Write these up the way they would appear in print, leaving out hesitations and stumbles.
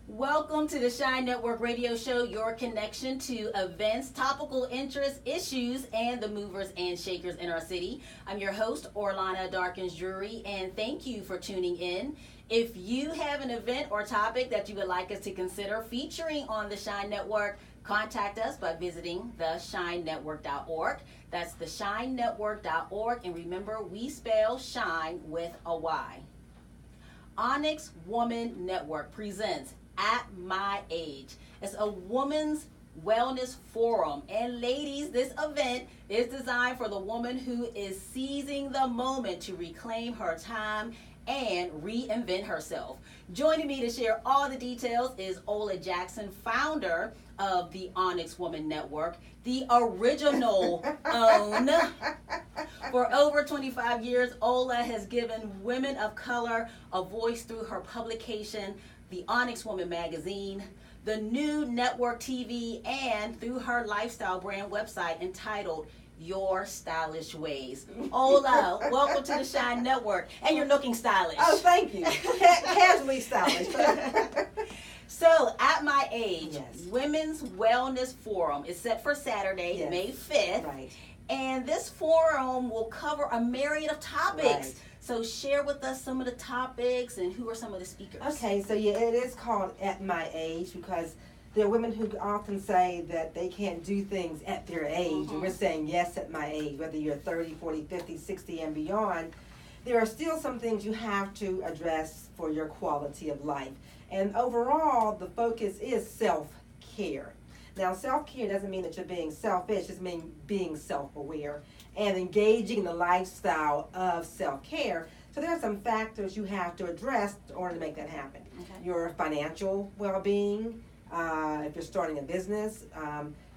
Welcome to the Shyne Network radio show, your connection to events, topical interests, issues, and the movers and shakers in our city. I'm your host, Orlana Darkins-Drury, and thank you for tuning in. If you have an event or topic that you would like us to consider featuring on the Shyne Network, contact us by visiting theshynenetwork.org. That's theshynenetwork.org, and remember, we spell shine with a Y. Onyx Woman Network presents At My Age. It's a woman's wellness forum. And ladies, this event is designed for the woman who is seizing the moment to reclaim her time and reinvent herself. Joining me to share all the details is Ola Jackson, founder of the Onyx Woman Network, the original own. For over 25 years, Ola has given women of color a voice through her publication, the Onyx Woman magazine, the new network TV, and through her lifestyle brand website entitled Your Stylish Ways. Ola, welcome to the Shyne Network, and you're looking stylish. Oh, thank you. Casually stylish. So, At My Age, Yes. Women's Wellness Forum is set for Saturday, Yes. May 5th. Right. And this forum will cover a myriad of topics. Right. So share with us some of the topics and who are some of the speakers. Okay, so yeah, it is called At My Age because there are women who often say that they can't do things at their age. And we're saying yes at my age, whether you're 30, 40, 50, 60, and beyond. There are still some things you have to address for your quality of life. And overall, the focus is self-care. Now, self-care doesn't mean that you're being selfish. It just means being self-aware and engaging in the lifestyle of self-care. So there are some factors you have to address in order to make that happen. Okay. Your financial well-being, if you're starting a business,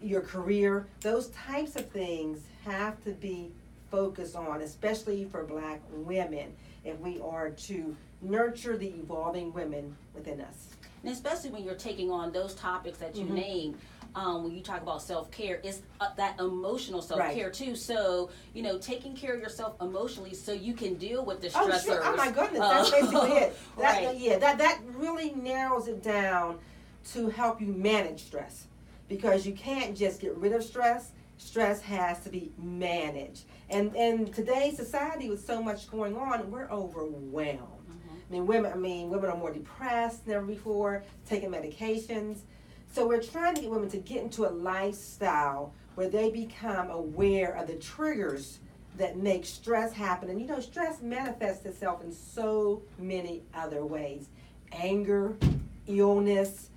your career, those types of things have to be focused on, especially for Black women, if we are to nurture the evolving women within us. And especially when you're taking on those topics that you named, when you talk about self-care, it's that emotional self-care too. So, taking care of yourself emotionally so you can deal with the stressors. Oh, sure. Oh my goodness, that's basically it. Right. Yeah, that really narrows it down to help you manage stress. Because you can't just get rid of stress. Stress has to be managed. And in today's society with so much going on, we're overwhelmed. Women are more depressed than ever before, taking medications. So we're trying to get women to get into a lifestyle where they become aware of the triggers that make stress happen. And stress manifests itself in so many other ways. Anger, illness,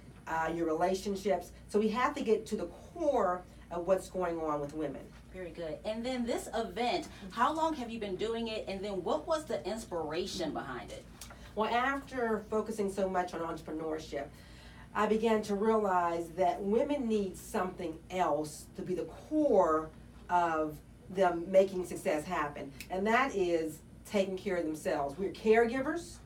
your relationships. So we have to get to the core of what's going on with women. Very good. And then this event, how long have you been doing it? And then what was the inspiration behind it? Well, after focusing so much on entrepreneurship, I began to realize that women need something else to be the core of them making success happen. And that is taking care of themselves. We're caregivers,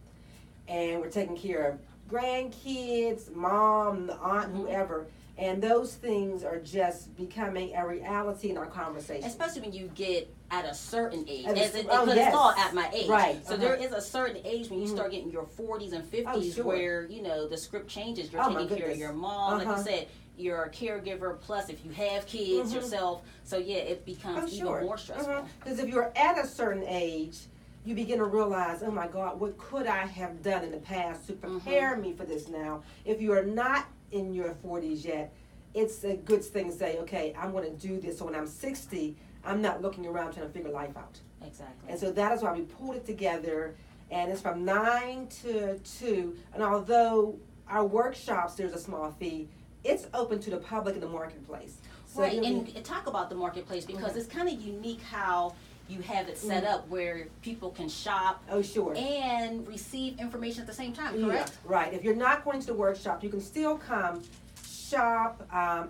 and we're taking care of grandkids, mom, the aunt, whoever. And those things are just becoming a reality in our conversation. Especially when you get at a certain age. Yes. It's called At My Age. Right. So there is a certain age when you start getting your 40s and 50s where, the script changes. You're taking care of your mom. Like you said, you're a caregiver. Plus, if you have kids yourself. So, yeah, it becomes even more stressful. Because if you're at a certain age, you begin to realize, oh, my God, what could I have done in the past to prepare me for this now? If you are not in your 40s yet, it's a good thing to say, okay, I'm going to do this. So when I'm 60, I'm not looking around trying to figure life out. Exactly. And so that is why we pulled it together, and it's from 9 to 2. And although our workshops, there's a small fee, it's open to the public in the marketplace. So right, and talk about the marketplace because it's kind of unique how you have it set up where people can shop and receive information at the same time, correct? Yeah, right. If you're not going to the workshop, you can still come shop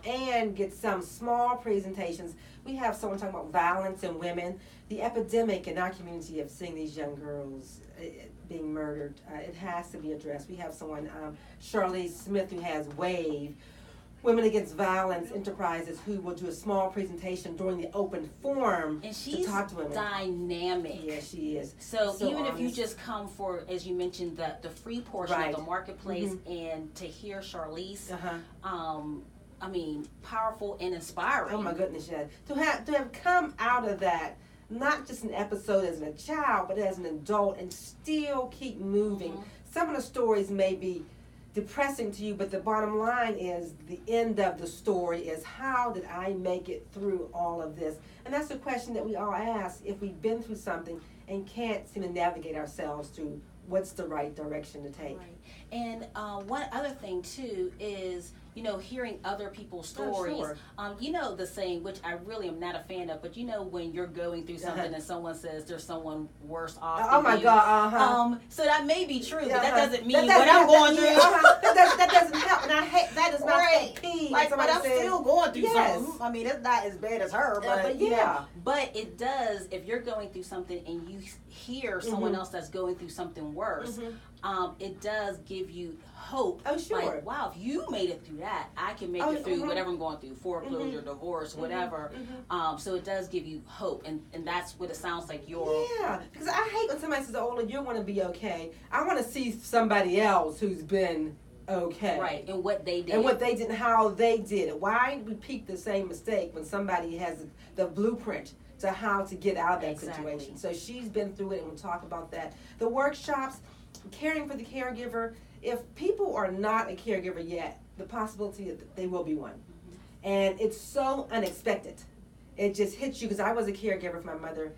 and get some small presentations. We have someone talking about violence in women, the epidemic in our community of seeing these young girls being murdered. It has to be addressed. We have someone, Charlize Smith, who has WAVE. Women Against Violence Enterprises, who will do a small presentation during the open forum And she's to talk to women. dynamic. Yeah, she is. So even honest. if you just come for, as you mentioned, the free portion Right. of the marketplace, and to hear Charlize, I mean, powerful and inspiring. Oh my goodness, yes. To have come out of that, not just an episode as a child, but as an adult, and still keep moving. Some of the stories may be depressing to you, but the bottom line is the end of the story is, how did I make it through all of this? And that's the question that we all ask if we've been through something and can't seem to navigate ourselves through what's the right direction to take. Right. And one other thing too is, you know, hearing other people's stories. Sure. You know, the saying, which I really am not a fan of, but you know, when you're going through something and someone says there's someone worse off Oh than my you. God, So that may be true, but that doesn't mean That what I'm going through. That doesn't help, and I hate that. Is not Right. peeve. Like, but I'm still going through Yes. something. I mean, it's not as bad as her, but yeah. you know, but it does, if you're going through something and you hear someone else that's going through something worse, it does give you hope. Oh, sure. Like, wow, if you made it through that, I can make it through whatever I'm going through, foreclosure, divorce, whatever. So it does give you hope, and that's what it sounds like you're. Yeah, because I hate when somebody says, "Oh, you want to be okay." I want to see somebody else who's been okay. Right, and what they did. And what they did and how they did it. Why repeat the same mistake when somebody has the blueprint to how to get out of that situation? So she's been through it, and we'll talk about that. The workshops, caring for the caregiver. If people are not a caregiver yet, the possibility that they will be one. And it's so unexpected. It just hits you, because I was a caregiver for my mother.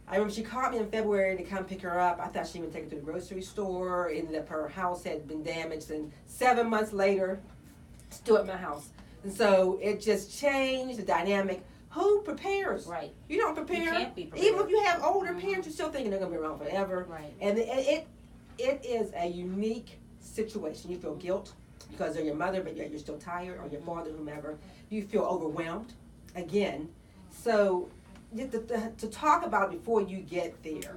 I remember she called me in February to come pick her up. I thought she would take her to the grocery store. Ended up her house had been damaged, and 7 months later, still at my house. And so it just changed the dynamic. Who prepares? Right. You don't prepare. You can't be prepared. Even if you have older parents, you're still thinking they're going to be around forever. Right. And it is a unique situation. You feel guilt because they're your mother, but yet you're still tired, or your father, whomever. You feel overwhelmed again. So to talk about it before you get there.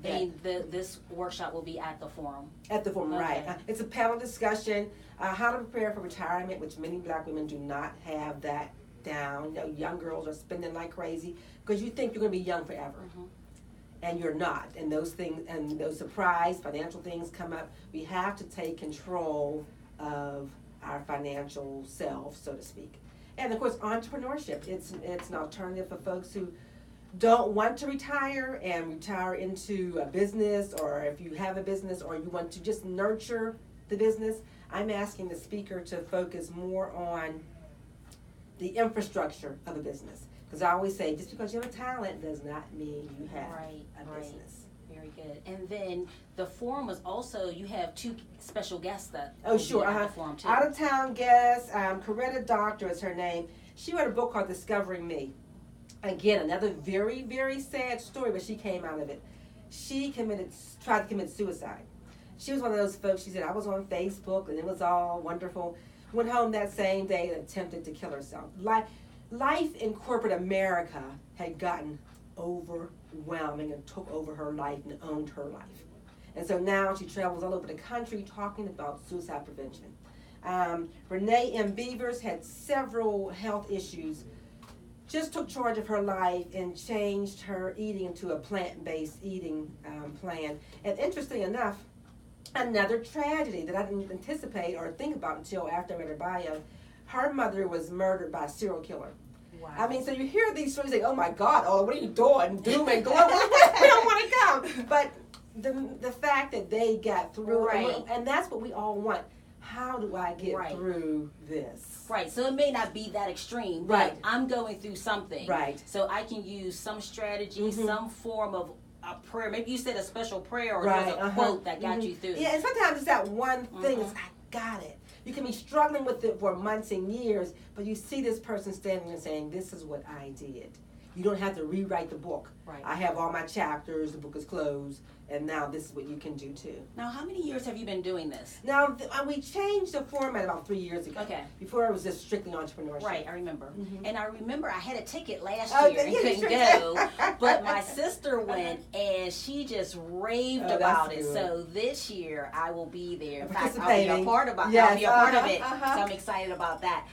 And this workshop will be at the forum. At the forum, Okay. right. It's a panel discussion, how to prepare for retirement, which many black women do not have that down. You know, young girls are spending like crazy because you think you're going to be young forever. And you're not. And those things, and those surprise financial things come up. We have to take control of our financial self, so to speak. And of course, entrepreneurship. It's an alternative for folks who don't want to retire and retire into a business, or if you have a business or you want to just nurture the business. I'm asking the speaker to focus more on the infrastructure of a business. Because I always say, just because you have a talent does not mean you have a business. Very good. And then the forum was also, you have 2 special guests that Oh, sure. at the forum too. Out of town guest, Coretta Doctor is her name. She wrote a book called Discovering Me. Again, another very, very sad story, but she came out of it. She tried to commit suicide. She was one of those folks, she said, I was on Facebook and it was all wonderful. Went home that same day and attempted to kill herself. Life in corporate America had gotten overwhelming and took over her life and owned her life. And so now she travels all over the country talking about suicide prevention. Renee M. Beavers had several health issues, just took charge of her life and changed her eating into a plant-based eating plan. And interestingly enough, another tragedy that I didn't anticipate or think about until after I read her bio, her mother was murdered by a serial killer. Wow. I mean, so you hear these stories like, oh my God, oh, what are you doing? Doom and gloom. We don't want to come. But the fact that they got through, Right. and that's what we all want. How do I get through this? Right, so it may not be that extreme, but Right. I'm going through something. Right. So I can use some strategy, some form of a prayer. Maybe you said a special prayer, or there's a quote that got you through. Yeah, and sometimes it's that one thing that's, I got it. You can be struggling with it for months and years, but you see this person standing and saying, this is what I did. You don't have to rewrite the book. Right. I have all my chapters, the book is closed, and now this is what you can do too. Now, how many years have you been doing this? Now, we changed the format about 3 years ago. Okay. Before it was just strictly entrepreneurship. Right, I remember. And I remember I had a ticket last Oh, year and yeah, couldn't sure go, but my sister went and she just raved about it. good. So this year I will be there. In fact, I'll be Participating. a part of it. Yes, I'll be a part of it. uh-huh. So I'm excited about that.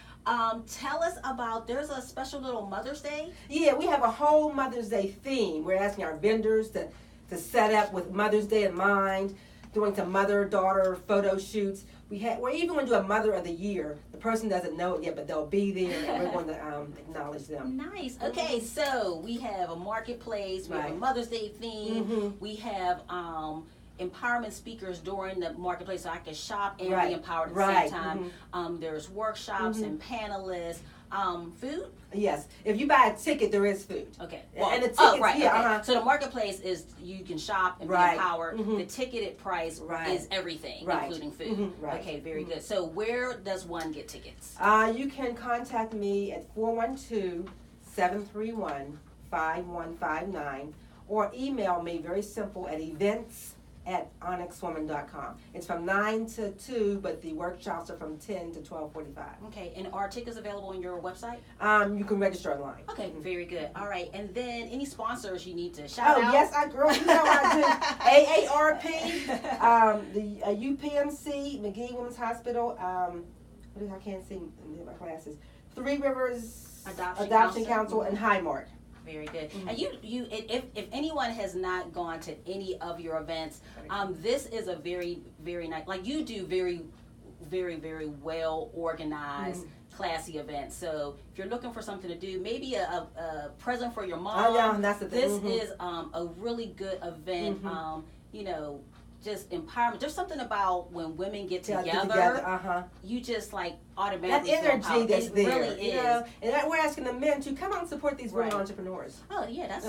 Tell us about, there's a special little Mother's Day. Yeah, we have a whole Mother's Day theme. We're asking our vendors to set up with Mother's Day in mind, doing some mother-daughter photo shoots. We're even going to do a Mother of the Year. The person doesn't know it yet, but they'll be there, and we're going to acknowledge them. Nice. Okay, so we have a marketplace. We have a Mother's Day theme. We have empowerment speakers during the marketplace, so I can shop and be empowered at the same time. There's workshops and panelists. Food? Yes. If you buy a ticket, there is food. Okay. Well, and the tickets, So the marketplace is you can shop and be empowered. The ticketed price is everything, including food. Okay, very good. So where does one get tickets? You can contact me at 412-731-5159 or email me, very simple, at events@onyxwoman.com. It's from 9 to 2, but the workshops are from 10 to 12:45. Okay, and are tickets available on your website? You can register online. Okay, very good. All right, and then any sponsors you need to shout out? Oh, yes, girl, you know I do. AARP, the UPMC, McGee Women's Hospital, I can't see in my glasses, Three Rivers Adoption Council, and Highmark. Very good. And if anyone has not gone to any of your events, this is a very, very nice, like you do very, very, very well organized, classy events. So if you're looking for something to do, maybe a present for your mom. Oh, yeah, that's the thing. This is a really good event. Just empowerment. There's something about when women get together, you just like automatically. That energy that's there. It really is. And we're asking the men to come out and support these women entrepreneurs. Oh yeah, that's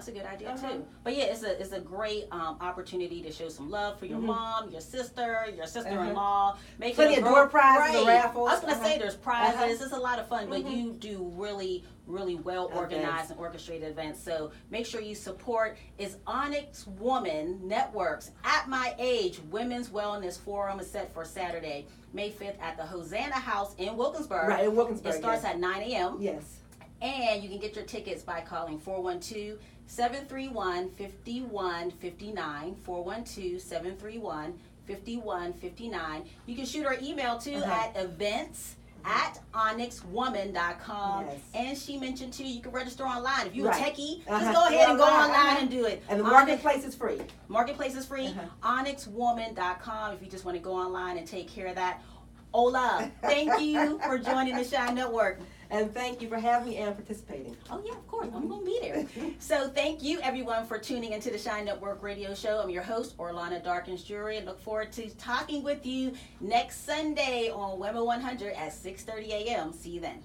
a good idea too. But yeah, it's a great opportunity to show some love for your mom, your sister-in-law. Make plenty of door prizes, raffles. I was gonna say there's prizes. It's a lot of fun, but you do really, really well organized and orchestrated events. So make sure you support. Is Onyx Woman Networks At My Age Women's Wellness Forum is set for Saturday, May 5th at the Hosanna House in Wilkinsburg. Right, in Wilkinsburg. It starts at 9 a.m. Yes. And you can get your tickets by calling 412-731-5159, 412-731-5159. You can shoot our email too at events@onyxwoman.com. Yes. And she mentioned too, you can register online. If you're a techie, just go ahead and go online and do it. And the marketplace is free. Marketplace is free. onyxwoman.com if you just want to go online and take care of that. Ola, thank you for joining the Shyne Network. And thank you for having me and participating. Oh, yeah, of course. I'm going to be there. So thank you, everyone, for tuning into the Shyne Network radio show. I'm your host, Orlana Darkins-Drury, and look forward to talking with you next Sunday on Women 100 at 6:30 a.m. See you then.